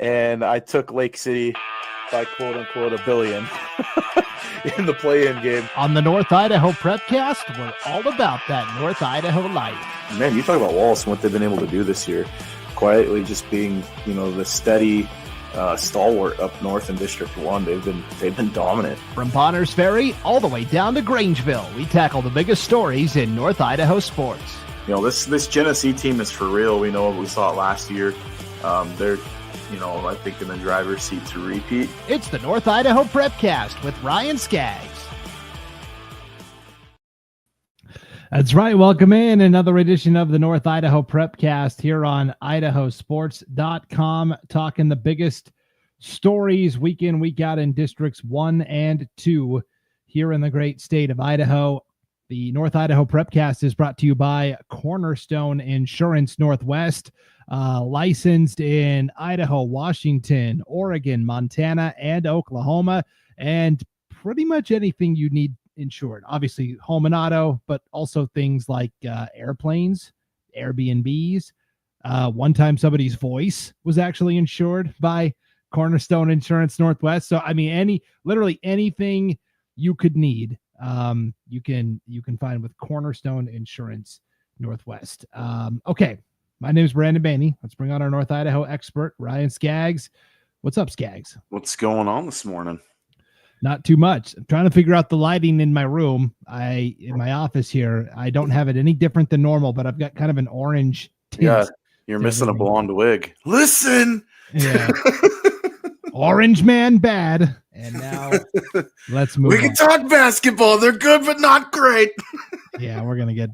and I took Lake City by quote-unquote $1 billion in the play-in game. On the North Idaho Prepcast, we're all about that North Idaho life. Man, you talk about Wallace and what they've been able to do this year. Quietly just being, the steady stalwart up north in District 1. They've been dominant. From Bonners Ferry all the way down to Grangeville, we tackle the biggest stories in North Idaho sports. This Genesee team is for real. We know we saw it last year. They're I think in the driver's seat to repeat. It's the North Idaho Prepcast with Ryan Scaggs. That's right. Welcome in another edition of the North Idaho Prepcast here on IdahoSports.com, talking the biggest stories week in, week out in Districts 1 and 2 here in the great state of Idaho. The North Idaho Prepcast is brought to you by Cornerstone Insurance Northwest, licensed in Idaho, Washington, Oregon, Montana, and Oklahoma, and pretty much anything you need insured. Obviously, home and auto, but also things like airplanes, Airbnbs. One time somebody's voice was actually insured by Cornerstone Insurance Northwest. So, literally anything you could need, you can find with Cornerstone Insurance Northwest. Okay. My name is Brandon Baney. Let's bring on our North Idaho expert, Ryan Scaggs. What's up, Scaggs? What's going on this morning? Not too much. I'm trying to figure out the lighting in my room. In my office here, I don't have it any different than normal, but I've got kind of an orange tint. Yeah, you're missing a blonde wig. Listen! Yeah. Orange man bad. And now let's move on. We can talk basketball. They're good, but not great. Yeah, we're going to get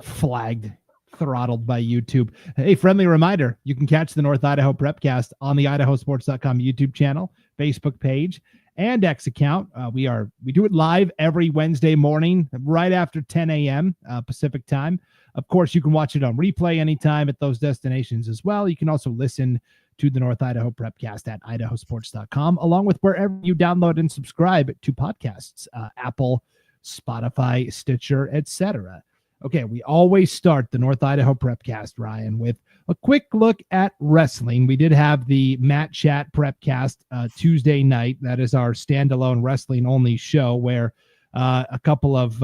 flagged, throttled by YouTube. Hey, friendly reminder, you can catch the North Idaho Prepcast on the IdahoSports.com YouTube channel, Facebook page, and X account. We do it live every Wednesday morning, right after 10 a.m. Pacific time. Of course, you can watch it on replay anytime at those destinations as well. You can also listen to the North Idaho Prepcast at IdahoSports.com, along with wherever you download and subscribe to podcasts, Apple, Spotify, Stitcher, etc. Okay, we always start the North Idaho Prepcast, Ryan, with a quick look at wrestling. We did have the Matt Chat Prepcast Tuesday night. That is our standalone wrestling-only show where a couple of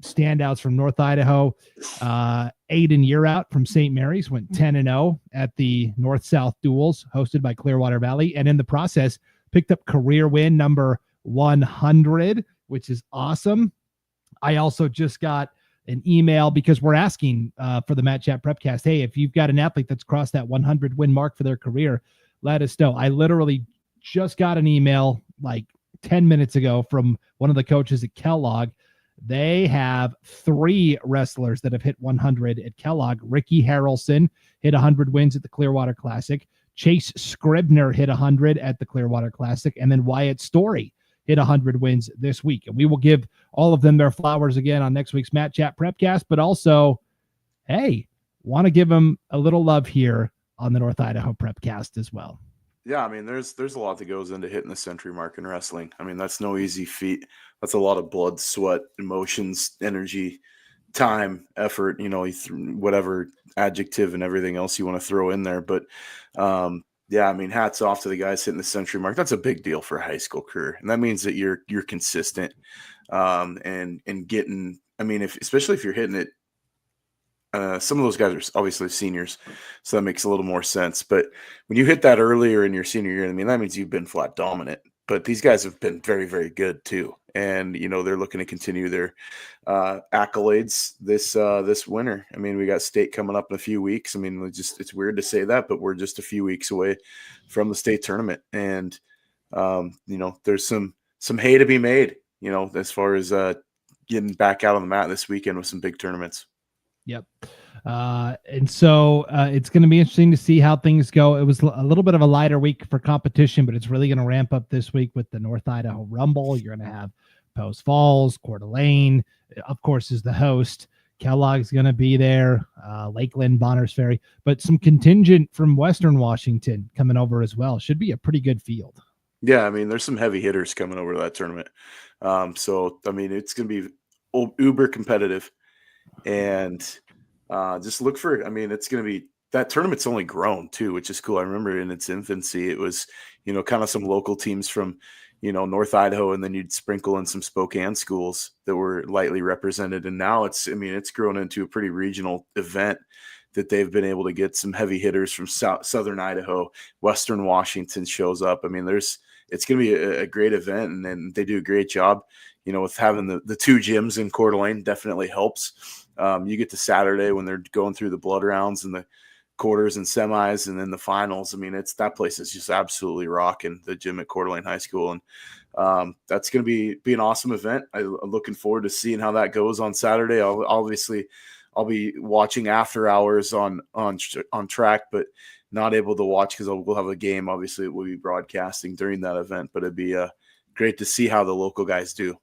standouts from North Idaho, Aiden Yearout from St. Mary's, went 10-0 at the North-South Duels hosted by Clearwater Valley, and in the process picked up career win number 100, which is awesome. I also just got an email because we're asking for the Matt Chat Prepcast. Hey, if you've got an athlete that's crossed that 100 win mark for their career, let us know. I literally just got an email like 10 minutes ago from one of the coaches at Kellogg. They have 3 wrestlers that have hit 100 at Kellogg. Ricky Harrelson hit 100 wins at the Clearwater Classic. Chase Scribner hit 100 at the Clearwater Classic. And then Wyatt Story hit 100 wins this week. And we will give all of them their flowers again on next week's Matt Chat Prepcast. But also, hey, want to give them a little love here on the North Idaho Prepcast as well. Yeah, there's a lot that goes into hitting the century mark in wrestling. That's no easy feat. That's a lot of blood, sweat, emotions, energy, time, effort, whatever adjective and everything else you want to throw in there. But hats off to the guys hitting the century mark. That's a big deal for a high school career. And that means that you're consistent and getting, especially if you're hitting it. Some of those guys are obviously seniors, so that makes a little more sense. But when you hit that earlier in your senior year, that means you've been flat dominant. But these guys have been very, very good too. And, they're looking to continue their accolades this winter. We got state coming up in a few weeks. It's weird to say that, but we're just a few weeks away from the state tournament. And, there's some hay to be made, as far as getting back out on the mat this weekend with some big tournaments. Yep. And so it's going to be interesting to see how things go. It was a little bit of a lighter week for competition, but it's really going to ramp up this week with the North Idaho Rumble. You're going to have Post Falls, Coeur d'Alene, of course, is the host. Kellogg's going to be there, Lakeland, Bonners Ferry, but some contingent from Western Washington coming over as well. Should be a pretty good field. Yeah, there's some heavy hitters coming over to that tournament. It's going to be uber competitive. And just look for, it's going to be that tournament's only grown too, which is cool. I remember in its infancy, it was, kind of some local teams from, North Idaho, and then you'd sprinkle in some Spokane schools that were lightly represented. And now it's grown into a pretty regional event that they've been able to get some heavy hitters from Southern Idaho, Western Washington shows up. I mean, it's going to be a great event, and then they do a great job, with having the two gyms in Coeur d'Alene definitely helps. You get to Saturday when they're going through the blood rounds and the quarters and semis and then the finals. I mean, that place is just absolutely rocking, the gym at Coeur d'Alene High School. And that's going to be an awesome event. I'm looking forward to seeing how that goes on Saturday. I'll be watching after hours on track, but not able to watch because we'll have a game. Obviously, we'll be broadcasting during that event, but it'd be great to see how the local guys do.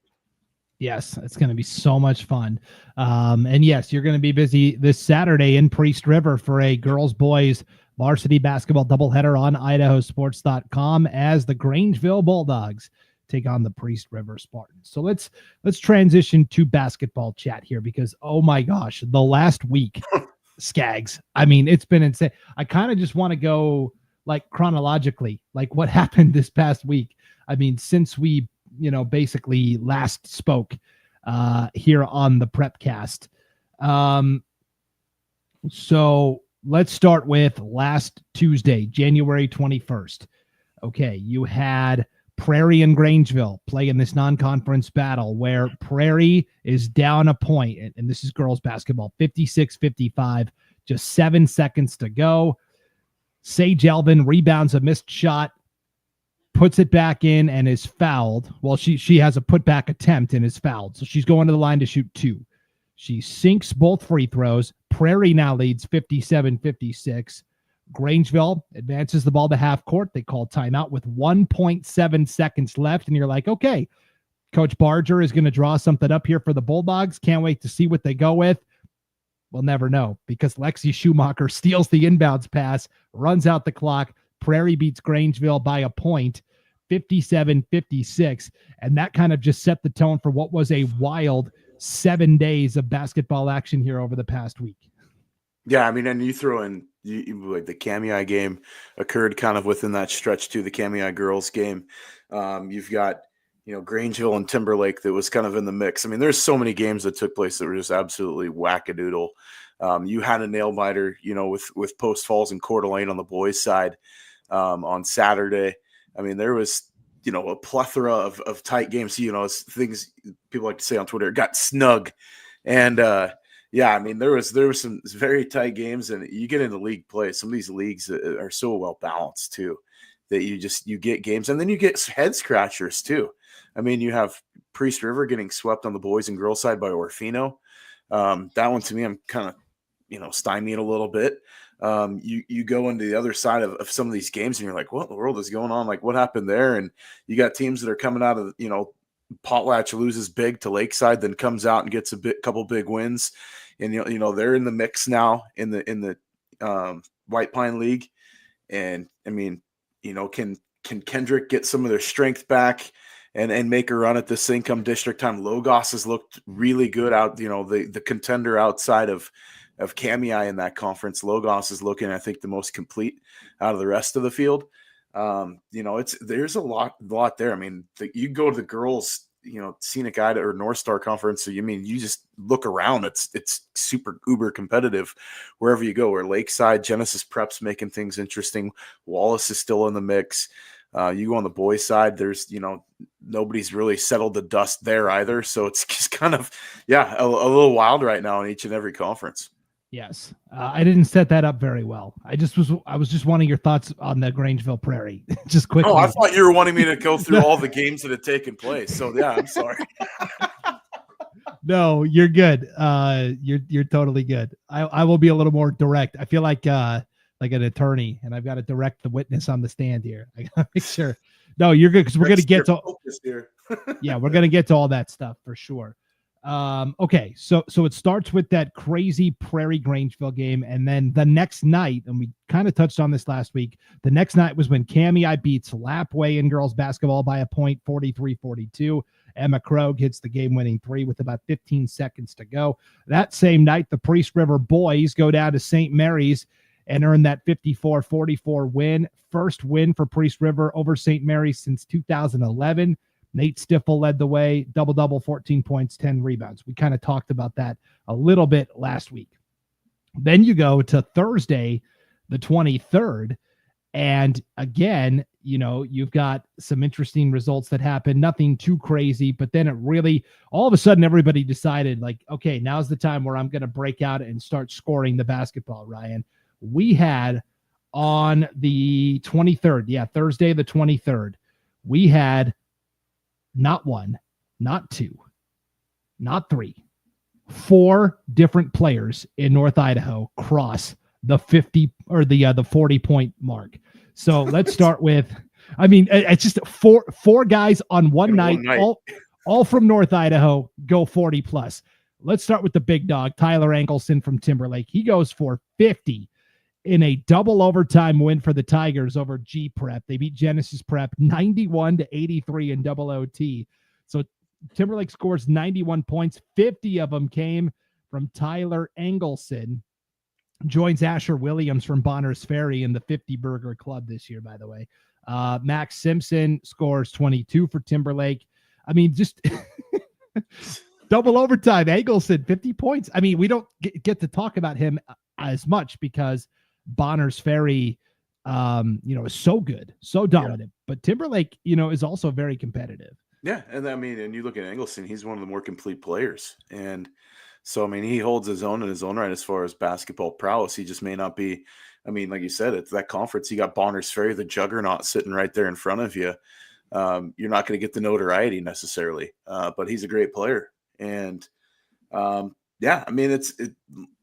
Yes, it's going to be so much fun. And yes, you're going to be busy this Saturday in Priest River for a girls-boys varsity basketball doubleheader on IdahoSports.com as the Grangeville Bulldogs take on the Priest River Spartans. So let's transition to basketball chat here because, oh my gosh, the last week, Scaggs, I mean, it's been insane. I kind of just want to go like chronologically, like what happened this past week. I mean, since we basically last spoke here on the Prepcast. So let's start with last Tuesday, January 21st. Okay, you had Prairie and Grangeville play in this non-conference battle where Prairie is down a point, and this is girls basketball, 56-55, just 7 seconds to go. Sage Elvin rebounds a missed shot, puts it back in and is fouled. Well, she has a putback attempt and is fouled. So she's going to the line to shoot 2. She sinks both free throws. Prairie now leads 57-56. Grangeville advances the ball to half court. They call timeout with 1.7 seconds left. And you're like, okay, Coach Barger is going to draw something up here for the Bulldogs. Can't wait to see what they go with. We'll never know because Lexi Schumacher steals the inbounds pass, runs out the clock. Prairie beats Grangeville by a point, 57-56. And that kind of just set the tone for what was a wild 7 days of basketball action here over the past week. Yeah, I mean, and you throw in like the Kootenai game occurred kind of within that stretch too, the Kootenai girls game. You've got, Grangeville and Timberlake that was kind of in the mix. I mean, there's so many games that took place that were just absolutely wackadoodle. You had a nail biter, with Post Falls and Coeur d'Alene on the boys' side on Saturday. I mean, there was, a plethora of tight games. Things people like to say on Twitter, it got snug. And yeah, I mean, there was some very tight games, and you get into league play. Some of these leagues are so well balanced too that you get games, and then you get head scratchers too. I mean, you have Priest River getting swept on the boys and girls side by Orfino. That one to me, I'm kind of, stymied a little bit. You go into the other side of some of these games and you're like, what in the world is going on? Like, what happened there? And you got teams that are coming out of, Potlatch loses big to Lakeside, then comes out and gets couple big wins. And, they're in the mix now in the White Pine League. And I mean, can Kendrick get some of their strength back and make a run at this thing come district time? Logos has looked really good out, the contender outside of Kootenai in that conference. Logos is looking, I think, the most complete out of the rest of the field. There's a lot there. I mean, you go to the girls, Scenic Idaho or North Star Conference. So you just look around. It's super uber competitive wherever you go. Where Lakeside, Genesis Prep's making things interesting. Wallace is still in the mix. You go on the boys' side, there's, nobody's really settled the dust there either. So it's just kind of, a little wild right now in each and every conference. Yes. I didn't set that up very well. I was just wanting your thoughts on the Grangeville Prairie. Just quickly. Oh, I thought you were wanting me to go through all the games that had taken place. So yeah, I'm sorry. No, you're good. You're totally good. I will be a little more direct. I feel like an attorney, and I've got to direct the witness on the stand here. I gotta make sure. No, you're good because we're gonna get to here. Yeah, we're gonna get to all that stuff for sure. Okay, so it starts with that crazy Prairie Grangeville game, and then the next night, and we kind of touched on this last week, the next night was when Kootenai beats Lapway in girls basketball by a point, 43-42. Emma Krogh hits the game-winning 3 with about 15 seconds to go. That same night, the Priest River boys go down to St. Mary's and earned that 54-44 win. First win for Priest River over St. Mary's since 2011. Nate Stiffel led the way, double-double, 14 points, 10 rebounds. We kind of talked about that a little bit last week. Then you go to Thursday, the 23rd, and again, you've got some interesting results that happen. Nothing too crazy, but then it really, all of a sudden, everybody decided, like, okay, now's the time where I'm going to break out and start scoring the basketball, Ryan. We had on the 23rd, Thursday the 23rd, we had not one, not two, not three, 4 different players in North Idaho cross the 50 or the 40-point mark. So let's start with, it's just four guys on one night, all from North Idaho, go 40 plus. Let's start with the big dog, Tyler Engelson from Timberlake. He goes for 50 in a double overtime win for the Tigers over G Prep. They beat Genesis Prep 91-83 in double OT. So Timberlake scores 91 points. 50 of them came from Tyler Engelson. Joins Asher Williams from Bonners Ferry in the 50 Burger Club this year, by the way. Max Simpson scores 22 for Timberlake. Just double overtime. Engelson, 50 points. We don't get to talk about him as much because Bonners Ferry, is so good, so dominant. Yeah. But Timberlake, is also very competitive. Yeah, and and you look at Engelson, he's one of the more complete players. And so, he holds his own in his own right as far as basketball prowess. He just may not be, like you said, it's that conference. You got Bonners Ferry, the juggernaut, sitting right there in front of you. You're not going to get the notoriety necessarily, but he's a great player. And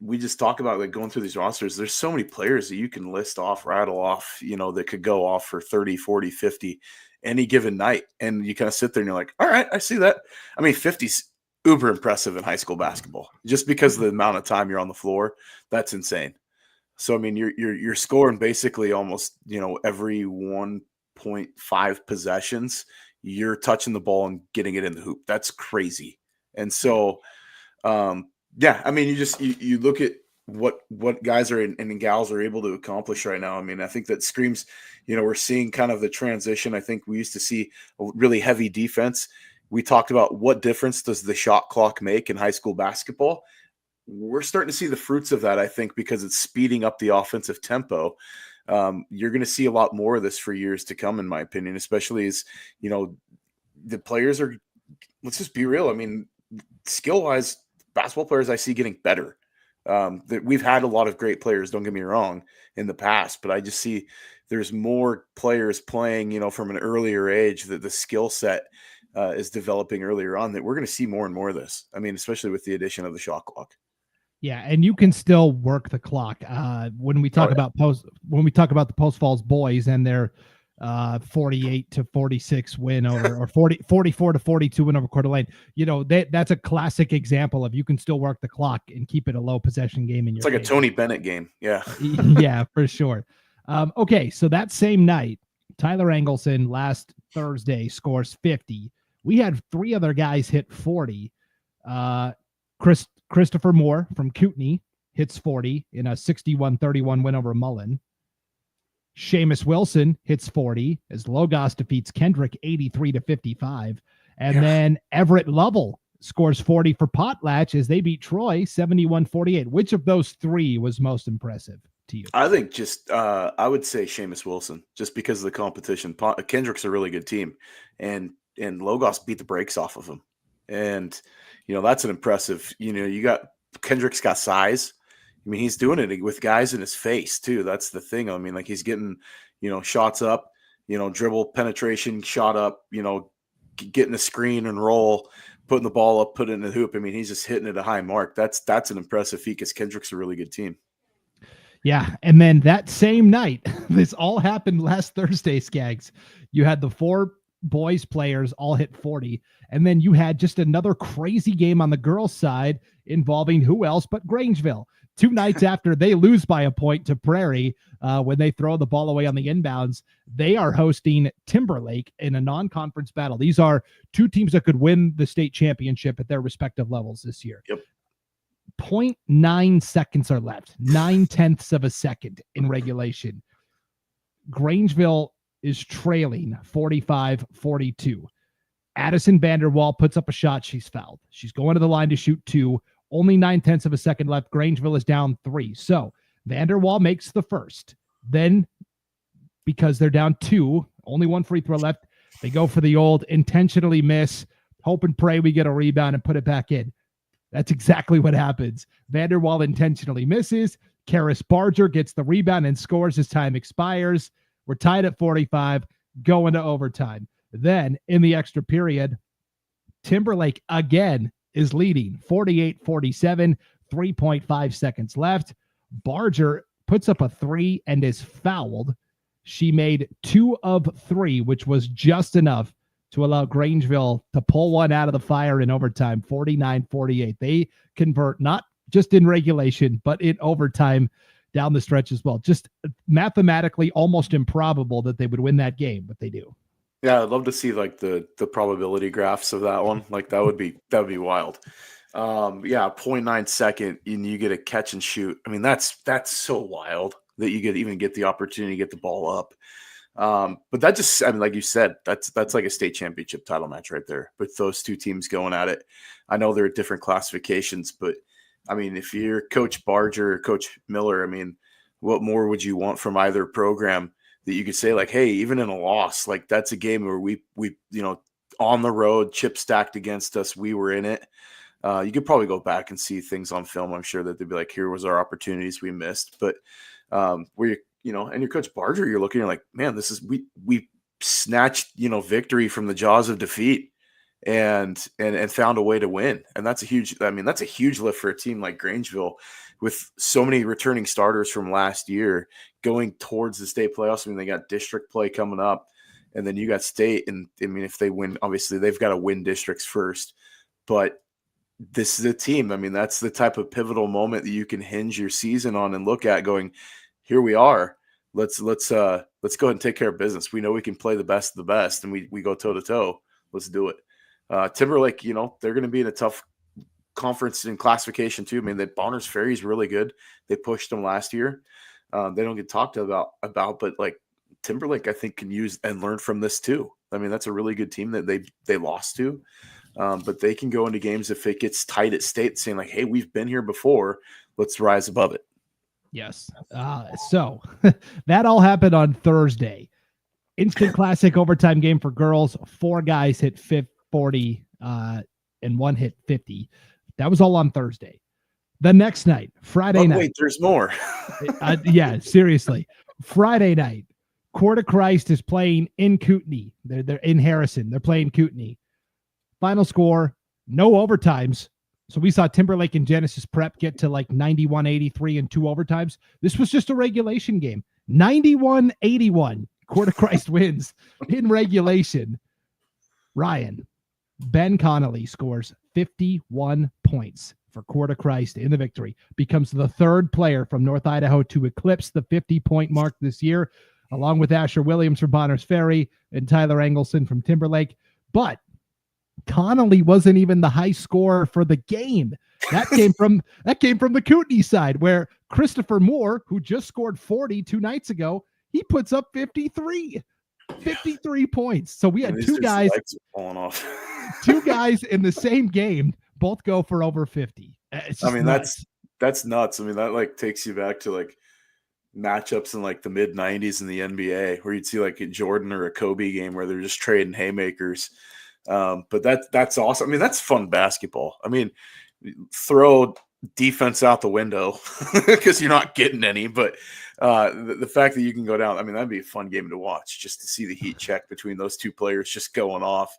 we just talk about like going through these rosters. There's so many players that you can rattle off, that could go off for 30, 40, 50 any given night. And you kind of sit there and you're like, all right, I see that. 50's uber impressive in high school basketball just because of the amount of time you're on the floor. That's insane. So, you're scoring basically almost, every 1.5 possessions, you're touching the ball and getting it in the hoop. That's crazy. And so, you look at what guys are and gals are able to accomplish right now. I think that screams, we're seeing kind of the transition. I think we used to see a really heavy defense. We talked about what difference does the shot clock make in high school basketball. We're starting to see the fruits of that, I think, because it's speeding up the offensive tempo. You're going to see a lot more of this for years to come, in my opinion, especially as, the players are, let's just be real. Skill-wise, basketball players I see getting better. That we've had a lot of great players, don't get me wrong, in the past, but I just see there's more players playing, from an earlier age, that the skill set is developing earlier on, that we're going to see more and more of this. Especially with the addition of the shot clock. Yeah, and you can still work the clock. When we talk about the Post Falls boys and their 48-46 win over, or 44-42 win over Coeur d'Alene, that's a classic example of you can still work the clock and keep it a low possession game in your. It's like a Tony Bennett game. Yeah. Yeah, for sure. Okay, so that same night, Tyler Engelson last Thursday scores 50. We had 3 other guys hit 40. Christopher Moore from Kootenai hits 40 in a 61-31 win over Mullen. Seamus Wilson hits 40 as Logos defeats Kendrick 83-55. And then Everett Lovell scores 40 for Potlatch as they beat Troy 71-48. Which of those 3 was most impressive to you? I think I would say Seamus Wilson, just because of the competition. Kendrick's a really good team, and Logos beat the brakes off of them. And, that's an impressive, you got Kendrick's got size. He's doing it with guys in his face too. That's the thing. He's getting, shots up, dribble penetration, shot up, getting a screen and roll, putting the ball up, put it in the hoop. He's just hitting it a high mark. That's an impressive feat because Kendrick's a really good team. Yeah. And then that same night, this all happened last Thursday, Scaggs. You had the 4 boys players all hit 40. And then you had just another crazy game on the girls' side involving who else but Grangeville. 2 nights after they lose by a point to Prairie, when they throw the ball away on the inbounds, they are hosting Timberlake in a non-conference battle. These are 2 teams that could win the state championship at their respective levels this year. Yep. 0.9 seconds are left, 9/10 of a second in regulation. Grangeville is trailing 45-42. Addison Vanderwall puts up a shot. She's fouled. She's going to the line to shoot 2. Only 9/10 of a second left. Grangeville is down 3. So Vanderwall makes the first. Then, because they're down 2, only 1 free throw left, they go for the old intentionally miss, hope and pray we get a rebound and put it back in. That's exactly what happens. Vanderwall intentionally misses. Karis Barger gets the rebound and scores as time expires. We're tied at 45, going to overtime. Then, in the extra period, Timberlake again is leading 48-47, 3.5 seconds left. Barger puts up a 3 and is fouled. She made 2 of 3, which was just enough to allow Grangeville to pull one out of the fire in overtime, 49-48. They convert not just in regulation, but in overtime down the stretch as well. Just mathematically almost improbable that they would win that game, but they do. Yeah, I'd love to see like the probability graphs of that one. Like that would be wild. 0.9 second and you get a catch and shoot. I mean, that's so wild that you even get the opportunity to get the ball up. But that just, I mean, like you said, that's like a state championship title match right there with those two teams going at it. I know they're at different classifications, but I mean, if you're Coach Barger or Coach Miller, I mean, what more would you want from either program that you could say like, hey, even in a loss, like that's a game where we on the road, chip stacked against us, we were in it. You could probably go back and see things on film. I'm sure that they'd be like, here was our opportunities we missed. But where and your Coach Barger, you're looking at like, man, this is we snatched victory from the jaws of defeat and found a way to win. And that's a huge lift for a team like Grangeville with so many returning starters from last year going towards the state playoffs. I mean, they got district play coming up, and then you got state. And I mean, if they win, obviously they've got to win districts first. But this is a team. I mean, that's the type of pivotal moment that you can hinge your season on and look at going, here we are. Let's go ahead and take care of business. We know we can play the best of the best, and we go toe to toe. Let's do it. Timberlake, they're going to be in a tough conference in classification too. I mean, that Bonners Ferry is really good. They pushed them last year. They don't get talked about, but like Timberlake, I think can use and learn from this too. I mean, that's a really good team that they lost to, but they can go into games if it gets tight at state, saying like, "Hey, we've been here before. Let's rise above it." Yes. So that all happened on Thursday. Instant classic overtime game for girls. 4 guys hit 40 and 1 hit 50. That was all on Thursday. The next night, Friday night. Wait, there's more. Yeah, seriously. Friday night, Coeur de Christ is playing in Kootenai. They're in Harrison. They're playing Kootenai. Final score, no overtimes. So we saw Timberlake and Genesis Prep get to like 91-83 in 2 overtimes. This was just a regulation game. 91-81. Coeur de Christ wins in regulation. Ryan, Ben Connelly scores 51 points for Coeur de Christ in the victory. Becomes the 3rd player from North Idaho to eclipse the 50-point mark this year, along with Asher Williams from Bonners Ferry and Tyler Engelson from Timberlake. But Connelly wasn't even the high scorer for the game. That came from the Kootenai side, where Christopher Moore, who just scored 40 2 nights ago, he puts up 53 points. So we had 2 guys falling off. 2 guys in the same game, both go for over 50. I mean, nuts. That's nuts. I mean, that like takes you back to like matchups in like the mid 90s in the NBA where you'd see like a Jordan or a Kobe game where they're just trading haymakers. But that's awesome. I mean, that's fun basketball. I mean, throw defense out the window because you're not getting any, but the fact that you can go down, I mean, that'd be a fun game to watch just to see the heat check between those 2 players just going off.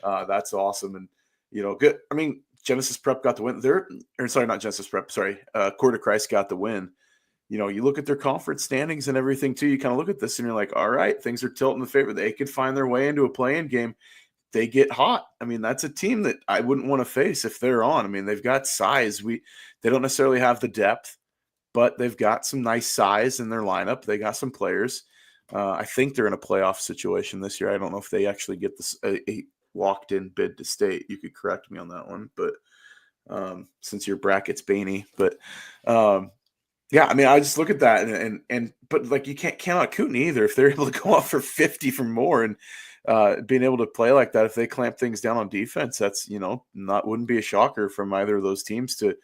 That's awesome. And, good. I mean, Genesis Prep got the win there. Or sorry, not Genesis Prep. Sorry. Coeur de Christ got the win. You look at their conference standings and everything too. You kind of look at this and you're like, all right, things are tilting in favor. They could find their way into a play-in game. They get hot. I mean, that's a team that I wouldn't want to face if they're on. I mean, they've got size. They don't necessarily have the depth, but they've got some nice size in their lineup. They got some players. I think they're in a playoff situation this year. I don't know if they actually get this a locked-in bid to state. You could correct me on that one, but since your bracket's Baney. But yeah, I mean, I just look at that but like you can't count out Kootenai either if they're able to go off for 50 from more and being able to play like that. If they clamp things down on defense, that's wouldn't be a shocker from either of those teams to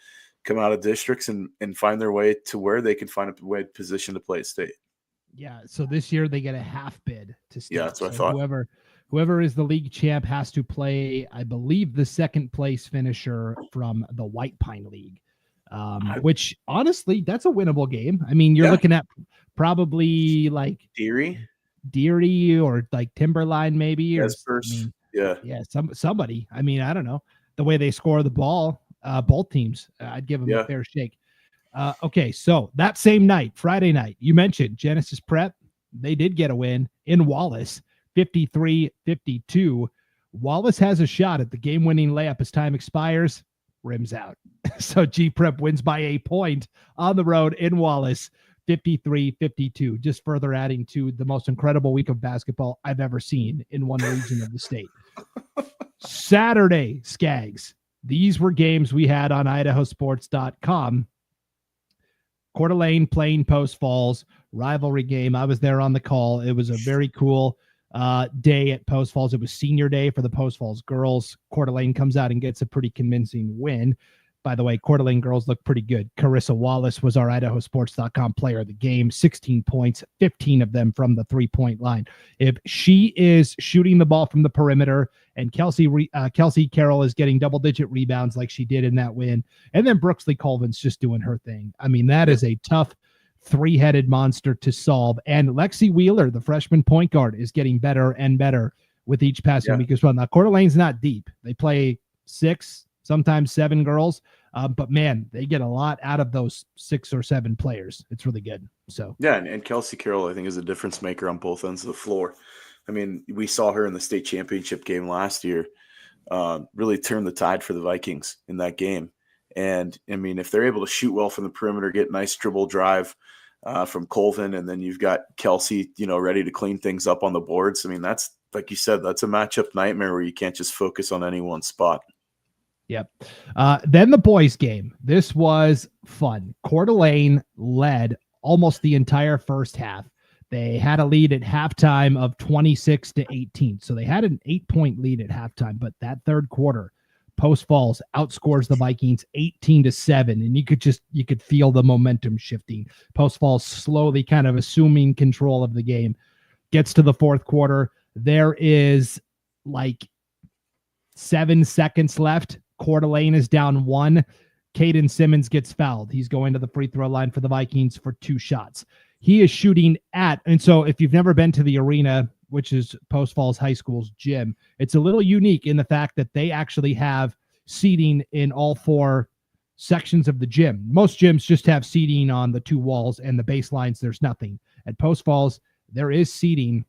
come out of districts and find their way to where they can find a way position to play at state. Yeah, so this year they get a half bid to state. Yeah, that's what I thought. Whoever is the league champ has to play, I believe, the second place finisher from the White Pine League, which honestly, that's a winnable game. I mean, you're looking at probably like Deary or like Timberline maybe. Somebody. I mean, I don't know. The way they score the ball, both teams, I'd give them a fair shake. Okay, so that same night, Friday night, you mentioned Genesis Prep. They did get a win in Wallace, 53-52. Wallace has a shot at the game-winning layup as time expires. Rims out. So G Prep wins by a point on the road in Wallace, 53-52. Just further adding to the most incredible week of basketball I've ever seen in one region of the state. Saturday, Scaggs. These were games we had on IdahoSports.com. Coeur d'Alene playing Post Falls, rivalry game. I was there on the call. It was a very cool day at Post Falls. It was senior day for the Post Falls girls. Coeur d'Alene comes out and gets a pretty convincing win. By the way, Coeur d'Alene girls look pretty good. Carissa Wallace was our IdahoSports.com player of the game. 16 points, 15 of them from the three-point line. If she is shooting the ball from the perimeter and Kelsey Carroll is getting double-digit rebounds like she did in that win, and then Brooksley Colvin's just doing her thing. I mean, that is a tough three-headed monster to solve. And Lexi Wheeler, the freshman point guard, is getting better and better with each passing week as well. Now, Coeur d'Alene's not deep. They play 6, sometimes 7 girls. But man, they get a lot out of those 6 or 7 players. It's really good. So yeah, and Kelsey Carroll, I think, is a difference maker on both ends of the floor. I mean, we saw her in the state championship game last year, really turn the tide for the Vikings in that game. And I mean, if they're able to shoot well from the perimeter, get nice dribble drive from Colvin, and then you've got Kelsey, ready to clean things up on the boards. I mean, that's, like you said, that's a matchup nightmare where you can't just focus on any one spot. Yep. Then the boys game. This was fun. Coeur d'Alene led almost the entire first half. They had a lead at halftime of 26-18. So they had an 8-point lead at halftime, but that third quarter, Post Falls outscores the Vikings 18-7. And you could feel the momentum shifting. Post Falls slowly kind of assuming control of the game. Gets to the fourth quarter. There is like 7 seconds left. Coeur d'Alene is down 1. Caden Simmons gets fouled. He's going to the free throw line for the Vikings for 2 shots. He is shooting and so if you've never been to the arena, which is Post Falls High School's gym, it's a little unique in the fact that they actually have seating in all 4 sections of the gym. Most gyms just have seating on the 2 walls and the baselines. There's nothing. At Post Falls, there is seating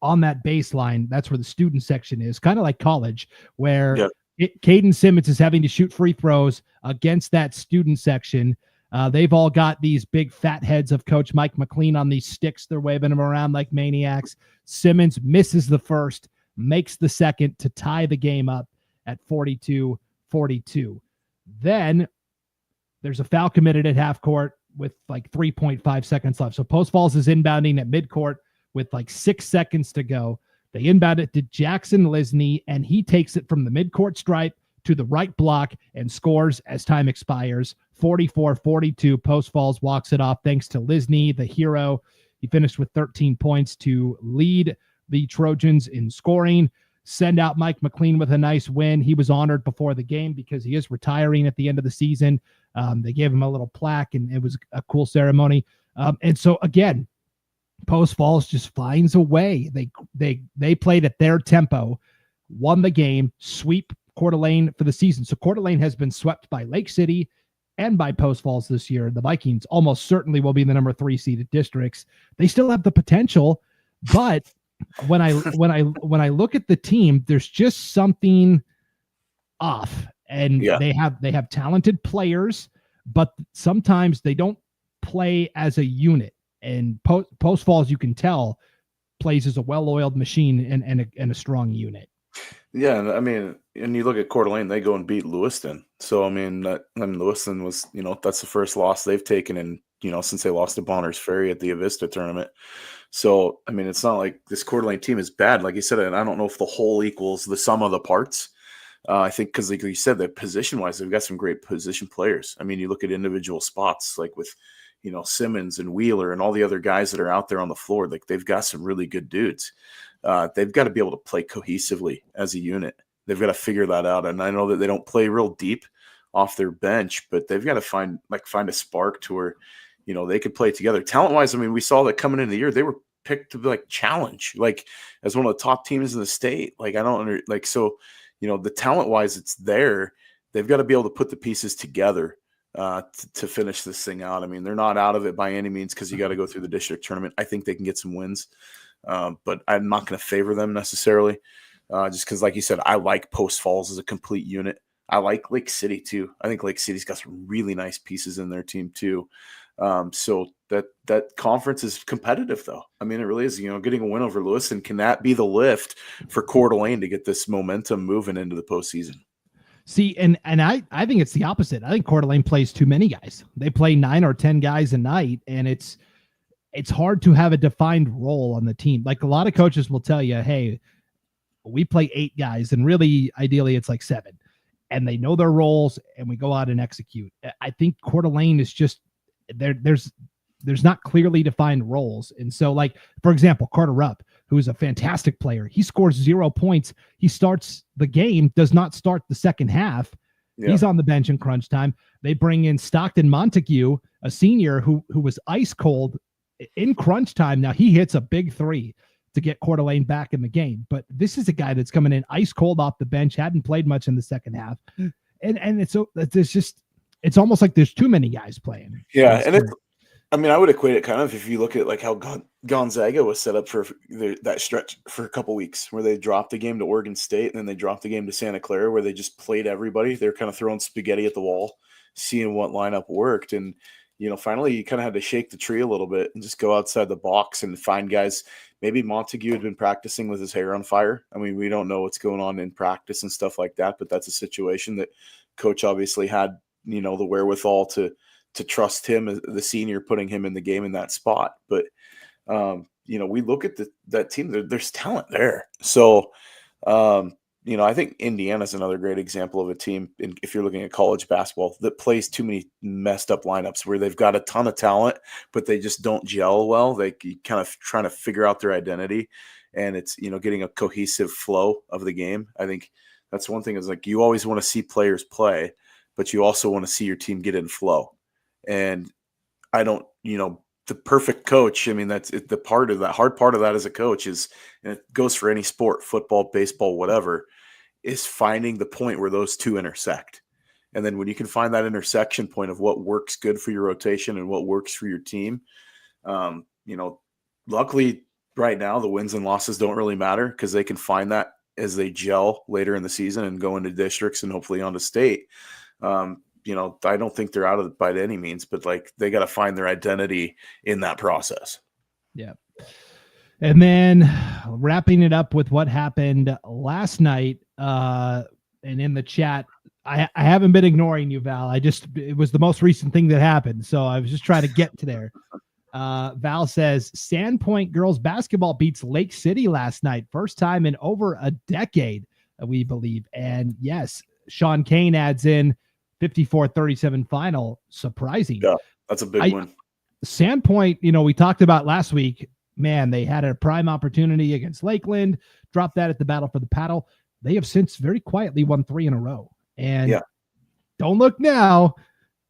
on that baseline. That's where the student section is, kind of like college, where Caden Simmons is having to shoot free throws against that student section. They've all got these big fat heads of Coach Mike McLean on these sticks. They're waving them around like maniacs. Simmons misses the first, makes the second to tie the game up at 42-42. Then there's a foul committed at half court with like 3.5 seconds left. So Post Falls is inbounding at midcourt with like 6 seconds to go. They inbound it to Jackson Lisney, and he takes it from the midcourt stripe to the right block and scores as time expires. 44-42. Post Falls walks it off thanks to Lisney, the hero. He finished with 13 points to lead the Trojans in scoring. Send out Mike McLean with a nice win. He was honored before the game because he is retiring at the end of the season. They gave him a little plaque, and it was a cool ceremony. And so, again, Post Falls just finds a way. They played at their tempo, won the game, sweep Coeur d'Alene for the season. So Coeur d'Alene has been swept by Lake City and by Post Falls this year. The Vikings almost certainly will be the number 3 seeded districts. They still have the potential, but when I look at the team, there's just something off. And they have talented players, but sometimes they don't play as a unit. And Post Falls, you can tell, plays as a well-oiled machine and a strong unit. Yeah, and I mean, and you look at Coeur d'Alene, they go and beat Lewiston. So Lewiston was, that's the first loss they've taken in, since they lost to Bonner's Ferry at the Avista tournament. So I mean, it's not like this Coeur d'Alene team is bad, like you said, and I don't know if the whole equals the sum of the parts. I think because, like you said, that position-wise, they've got some great position players. I mean, you look at individual spots, like with, Simmons and Wheeler and all the other guys that are out there on the floor. Like they've got some really good dudes. They've got to be able to play cohesively as a unit. They've got to figure that out. And I know that they don't play real deep off their bench, but they've got to find a spark to where, they could play together. Talent-wise, I mean, we saw that coming into the year, they were picked to like challenge, like as one of the top teams in the state. Like I don't so the talent wise, it's there. They've got to be able to put the pieces together to finish this thing out. I mean, they're not out of it by any means because you got to go through the district tournament. I think they can get some wins, but I'm not going to favor them necessarily just because, like you said, I like Post Falls as a complete unit. I like Lake City too. I think Lake City's got some really nice pieces in their team too. So that conference is competitive, though. I mean, it really is. Getting a win over Lewiston, can that be the lift for Coeur d'Alene to get this momentum moving into the postseason? See, and I think it's the opposite. I think Coeur d'Alene plays too many guys. They play 9 or 10 guys a night, and it's hard to have a defined role on the team. Like a lot of coaches will tell you, hey, we play 8 guys, and really, ideally, it's like 7. And they know their roles, and we go out and execute. I think Coeur d'Alene is just there's not clearly defined roles. And so, like, for example, Carter Rupp, who is a fantastic player, he scores 0 points. He starts the game, does not start the second half. Yeah. He's on the bench in crunch time. They bring in Stockton Montague, a senior who was ice cold in crunch time. Now he hits a big 3 to get Coeur d'Alene back in the game. But this is a guy that's coming in ice cold off the bench, hadn't played much in the second half. And it's almost like there's too many guys playing. Yeah, and I would equate it kind of if you look at like how Gonzaga was set up for that stretch for a couple weeks where they dropped the game to Oregon State and then they dropped the game to Santa Clara where they just played everybody. They're kind of throwing spaghetti at the wall, seeing what lineup worked. And, finally you kind of had to shake the tree a little bit and just go outside the box and find guys. Maybe Montague had been practicing with his hair on fire. I mean, we don't know what's going on in practice and stuff like that, but that's a situation that coach obviously had, the wherewithal to trust him, the senior, putting him in the game in that spot. But, we look at that team, there's talent there. So, I think Indiana's another great example of a team, if you're looking at college basketball, that plays too many messed up lineups where they've got a ton of talent, but they just don't gel well. They kind of trying to figure out their identity, and it's, getting a cohesive flow of the game. I think that's one thing is like you always want to see players play, but you also want to see your team get in flow. And I don't, the perfect coach, I mean, that's the part of that hard part of that as a coach is, and it goes for any sport, football, baseball, whatever, is finding the point where those two intersect. And then when you can find that intersection point of what works good for your rotation and what works for your team, luckily right now the wins and losses don't really matter because they can find that as they gel later in the season and go into districts and hopefully onto state. I don't think they're out of it by any means, but like they got to find their identity in that process. Yeah. And then wrapping it up with what happened last night, and in the chat, I haven't been ignoring you, Val. It was the most recent thing that happened. So I was just trying to get to there. Val says Sandpoint girls basketball beats Lake City last night. First time in over a decade, we believe. And yes, Sean Kane adds in 54-37 final. Surprising. Yeah, that's a big win. Sandpoint, we talked about last week, man, they had a prime opportunity against Lakeland, dropped that at the Battle for the Paddle. They have since very quietly won 3 in a row. And don't look now,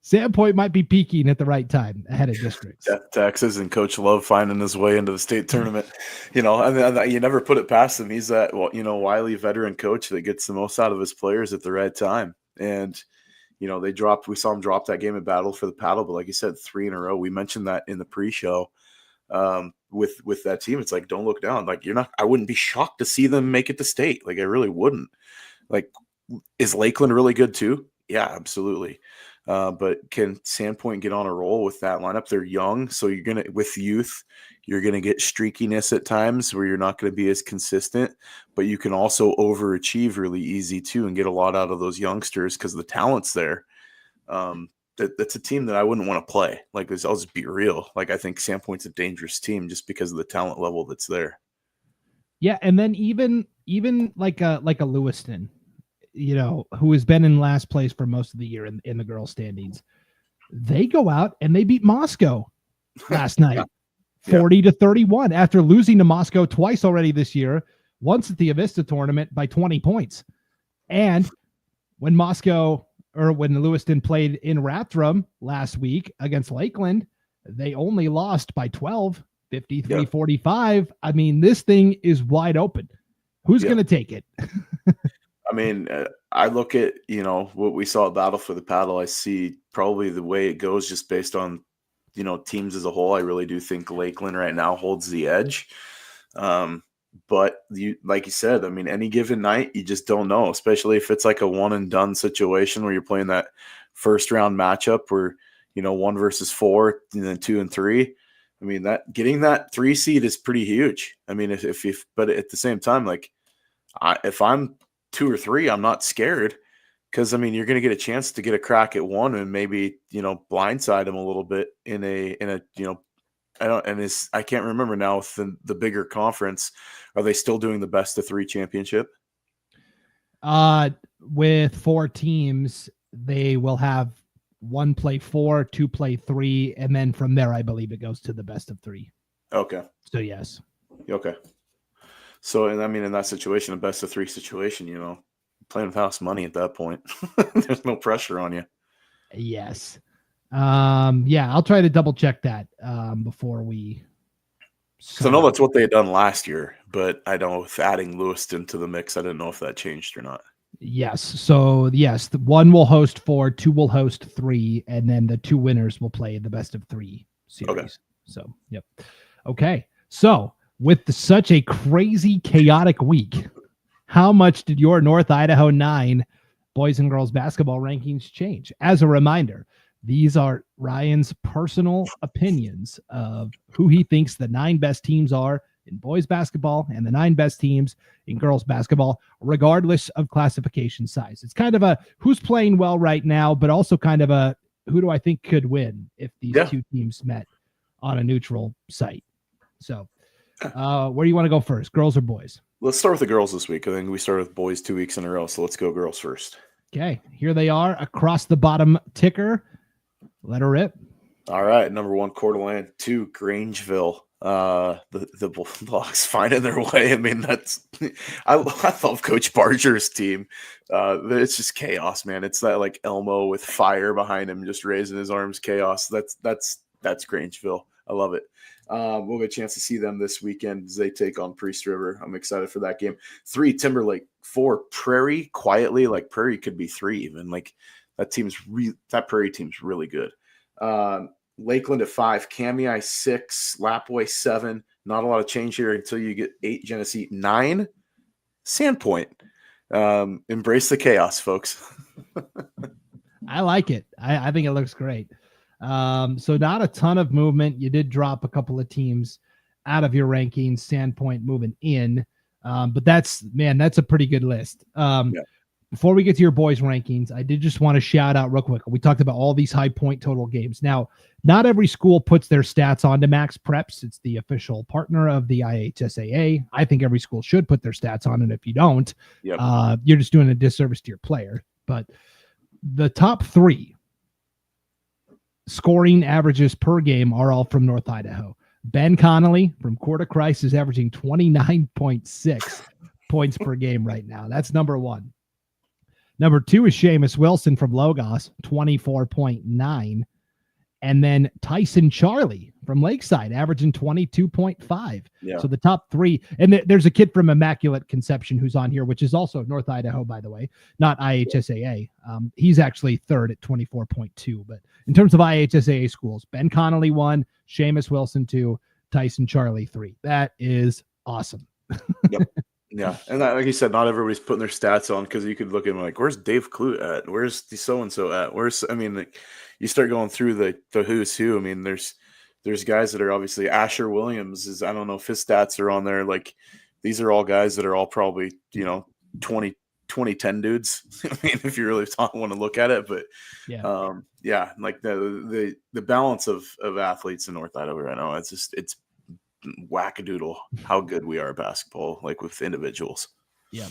Sandpoint might be peaking at the right time ahead of districts. Texas and Coach Love finding his way into the state tournament. And you never put it past him. He's that, wily veteran coach that gets the most out of his players at the right time. And, we saw him drop that game at Battle for the Paddle, but like you said, 3 in a row. We mentioned that in the pre-show with that team. It's like, don't look down. Like I wouldn't be shocked to see them make it to state. Like I really wouldn't. Like, is Lakeland really good too? Yeah, absolutely. But can Sandpoint get on a roll with that lineup? They're young, so with youth, you're gonna get streakiness at times where you're not gonna be as consistent, but you can also overachieve really easy too and get a lot out of those youngsters because the talent's there. That's a team that I wouldn't want to play. Like, I'll just be real. Like, I think Sandpoint's a dangerous team just because of the talent level that's there. Yeah, and then even like a Lewiston, who has been in last place for most of the year in the girls' standings, they go out and they beat Moscow last night, 40-31, after losing to Moscow twice already this year, once at the Avista tournament by 20 points. And when Lewiston played in Rathdrum last week against Lakeland, they only lost by 12, 53-45. I mean, this thing is wide open. Who's going to take it? I mean, I look at, what we saw at Battle for the Paddle. I see probably the way it goes just based on, teams as a whole. I really do think Lakeland right now holds the edge. But like you said, I mean, any given night, you just don't know, especially if it's like a one and done situation where you're playing that first round matchup where, 1 versus 4 and then 2 and 3. I mean, that getting that 3 seed is pretty huge. I mean, but at the same time, like if I'm 2 or 3, I'm not scared because, I mean, you're going to get a chance to get a crack at 1 and maybe, blindside them a little bit in a I can't remember now with the bigger conference. Are they still doing the best of 3 championship? With 4 teams, they will have 1 play 4, 2 play 3, and then from there, I believe it goes to the best of 3. Okay. So yes. Okay. So, and I mean, in that situation, a best of 3 situation, playing with house money at that point, there's no pressure on you. Yes. I'll try to double check that before we. So I know that's what they had done last year, but I don't know if adding Lewiston to the mix, I didn't know if that changed or not. Yes. So yes, the 1 will host 4, 2 will host 3, and then the 2 winners will play the best of 3 series. Okay. So, yep. Okay. So with such a crazy, chaotic week, how much did your North Idaho 9 boys and girls basketball rankings change? As a reminder, these are Ryan's personal opinions of who he thinks the 9 best teams are in boys basketball and the 9 best teams in girls basketball, regardless of classification size. It's kind of a who's playing well right now, but also kind of a who do I think could win if these 2 teams met on a neutral site. So where do you want to go first, girls or boys? Let's start with the girls this week. I think we started with boys 2 weeks in a row, so let's go girls first. Okay, here they are across the bottom ticker. Let her rip. All right, number 1, Coeur d'Alene. 2, Grangeville. The Bulldogs finding their way. I mean, I love Coach Barger's team. It's just chaos, man. It's that like Elmo with fire behind him, just raising his arms. Chaos. That's Grangeville. I love it. We'll get a chance to see them this weekend as they take on Priest River. I'm excited for that game. 3, Timberlake. 4, Prairie. Quietly, like Prairie could be 3 even. Like that Prairie team's really good. Lakeland at 5, Kamei 6, Lapwai 7. Not a lot of change here until you get 8, Genesee 9, Sandpoint. Embrace the chaos, folks. I like it. I think it looks great. So not a ton of movement. You did drop a couple of teams out of your rankings, Sandpoint moving in. But that's a pretty good list. Before we get to your boys rankings, I did just want to shout out real quick. We talked about all these high point total games. Now, not every school puts their stats onto Max Preps. It's the official partner of the IHSAA. I think every school should put their stats on it. If you don't, you're just doing a disservice to your player. But the top 3 scoring averages per game are all from North Idaho. Ben Connelly from Coeur d'Alene is averaging 29.6 points per game right now. That's number 1. Number 2 is Seamus Wilson from Logos, 24.9. And then Tyson Charlie from Lakeside, averaging 22.5. Yeah. So the top 3. And there's a kid from Immaculate Conception who's on here, which is also North Idaho, by the way, not IHSAA. He's actually 3rd at 24.2. But in terms of IHSAA schools, Ben Connelly 1, Seamus Wilson 2, Tyson Charlie 3. That is awesome. Yep. Yeah, and like you said, not everybody's putting their stats on because you could look at them like, where's Dave Clute at? Where's the so and so at? I mean, like, you start going through the who's who. I mean, there's guys that are obviously Asher Williams is. I don't know if his stats are on there. Like, these are all guys that are all probably 2010 dudes. I mean, if you really want to look at it, but yeah, like the balance of athletes in North Idaho right now, it's wackadoodle how good we are at basketball, like with individuals. Yeah.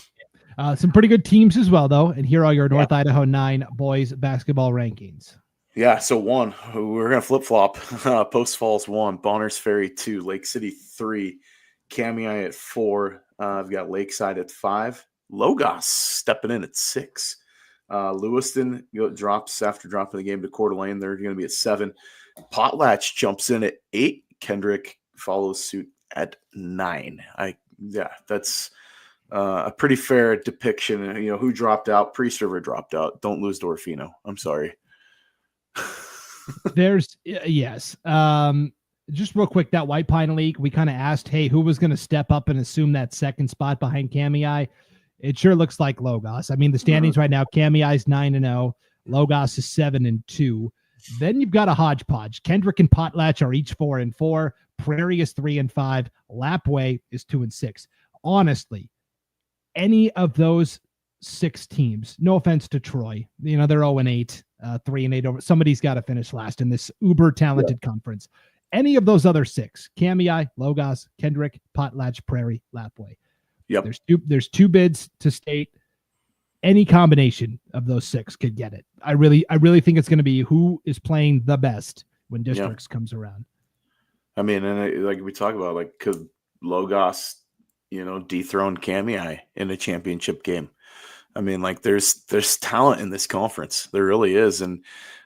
Some pretty good teams as well, though. And here are your North Idaho 9 boys basketball rankings. Yeah, so we're going to flip-flop. Post Falls 1, Bonners Ferry 2, Lake City 3, Kamiah at 4. I've got Lakeside at 5. Logos stepping in at 6. Lewiston drops after dropping the game to Coeur d'Alene. They're going to be at 7. Potlatch jumps in at 8. Kendrick follows suit at 9. That's a pretty fair depiction. Who dropped out? Priest River dropped out. Don't lose to Orfino. I'm sorry. There's yes. Just real quick, that White Pine League, we kind of asked, hey, who was going to step up and assume that second spot behind Kamiah? It sure looks like Logos. I mean, the standings right now, Kamiah's 9-0, Logos is 7-2. Then you've got a hodgepodge. Kendrick and Potlatch are each 4-4. Prairie is 3-5. Lapway is 2-6. Honestly, any of those 6 teams, no offense to Troy, they're 0-8, 3-8 over. Somebody's got to finish last in this uber talented conference. Any of those other 6, Kamiah, Logos, Kendrick, Potlatch, Prairie, Lapway. Yep. There's 2 bids to state. Any combination of those 6 could get it. I really think it's going to be who is playing the best when districts comes around. I mean, and like we talk about, like, could Logos, dethrone Kamiah in a championship game? I mean, like, there's talent in this conference. There really is. And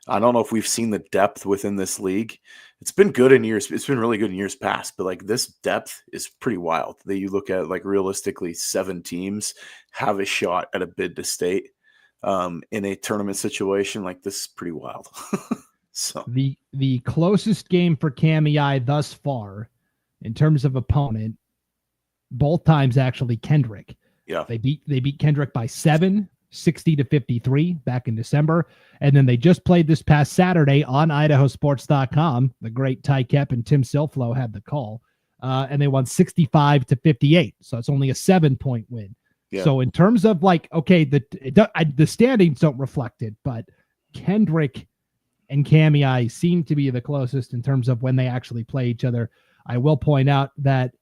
I don't know if we've seen the depth within this league. It's been good in years. It's been really good in years past, but like this depth is pretty wild. That you look at, like, realistically 7 teams have a shot at a bid to state in a tournament situation. Like, this is pretty wild. So the closest game for Kamiah thus far in terms of opponent, both times actually Kendrick. Yeah. They beat Kendrick by 7, 60-53 back in December. And then they just played this past Saturday on IdahoSports.com. The great Ty Kep and Tim Silflo had the call. And they won 65-58. So it's only a 7-point win. Yeah. So in terms of, like, okay, the standings don't reflect it, but Kendrick and Kamiah seem to be the closest in terms of when they actually play each other. I will point out that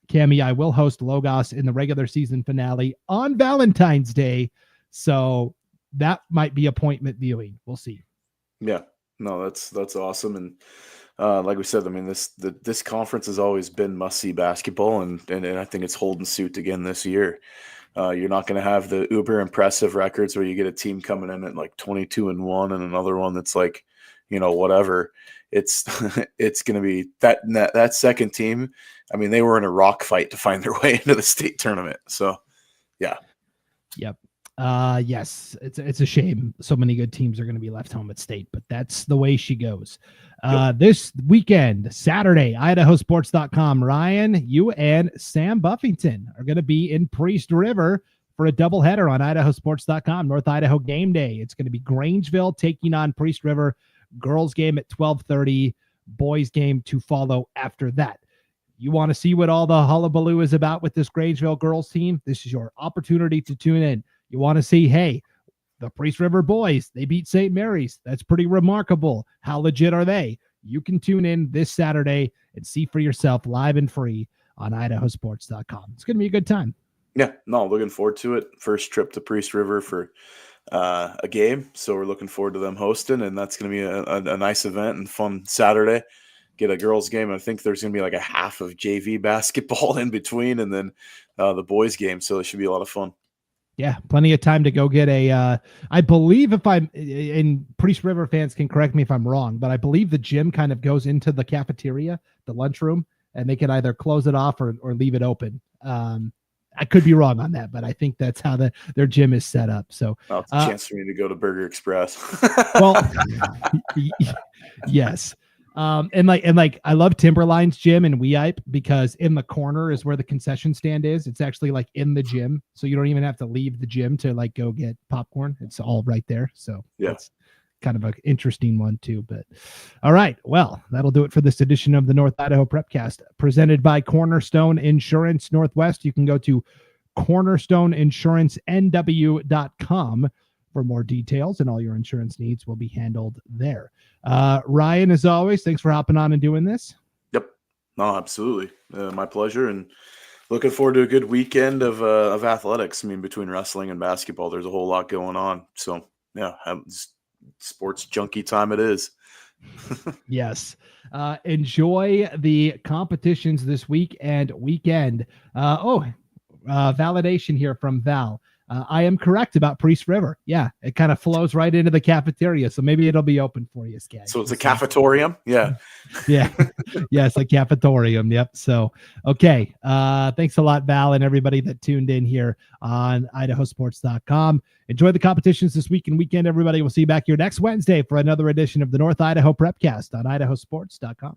Kamiah will host Logos in the regular season finale on Valentine's Day. So that might be appointment viewing. We'll see. Yeah, no, that's awesome. And like we said, I mean, this conference has always been must-see basketball, and I think it's holding suit again this year. You're not going to have the uber impressive records where you get a team coming in at like 22-1 and another one that's like, whatever. It's it's going to be that second team. I mean, they were in a rock fight to find their way into the state tournament. So, yeah. Yep. Yes, it's a shame so many good teams are going to be left home at state, but that's the way she goes. This weekend, Saturday, IdahoSports.com. Ryan, you and Sam Buffington are going to be in Priest River for a doubleheader on IdahoSports.com. North Idaho game day. It's going to be Grangeville taking on Priest River. Girls game at 12:30. Boys game to follow after that. You want to see what all the hullabaloo is about with this Grangeville girls team? This is your opportunity to tune in. You want to see, hey, the Priest River boys, they beat St. Mary's. That's pretty remarkable. How legit are they? You can tune in this Saturday and see for yourself live and free on IdahoSports.com. It's going to be a good time. Yeah, no, looking forward to it. First trip to Priest River for a game. So we're looking forward to them hosting, and that's going to be a nice event and fun Saturday. Get a girls game. I think there's going to be like a half of JV basketball in between, and then the boys game. So it should be a lot of fun. Yeah, plenty of time to go get I believe, if I'm in, Priest River fans can correct me if I'm wrong, but I believe the gym kind of goes into the cafeteria, the lunchroom, and they can either close it off or leave it open. I could be wrong on that, but I think that's how their gym is set up. So it's a chance for me to go to Burger Express. Well, yes. And I love Timberline's gym in Weippe because in the corner is where the concession stand is. It's actually like in the gym, so you don't even have to leave the gym to like go get popcorn. It's all right there. So Yeah. It's kind of an interesting one too. But all right, well, that'll do it for this edition of the North Idaho Prepcast, presented by Cornerstone Insurance Northwest. You can go to cornerstoneinsurancenw.com for more details, and all your insurance needs will be handled there. Ryan, as always, thanks for hopping on and doing this. Yep. No, absolutely. My pleasure. And looking forward to a good weekend of athletics. I mean, between wrestling and basketball, there's a whole lot going on. So yeah, sports junkie time it is. Yes. Enjoy the competitions this week and weekend. Validation here from Val. I am correct about Priest River. Yeah, it kind of flows right into the cafeteria, so maybe it'll be open for you, Scaggs. So it's a cafetorium? Yeah. Yeah. Yes, a cafetorium. Yep. So, okay. Thanks a lot, Val, and everybody that tuned in here on IdahoSports.com. Enjoy the competitions this week and weekend, everybody. We'll see you back here next Wednesday for another edition of the North Idaho Prepcast on IdahoSports.com.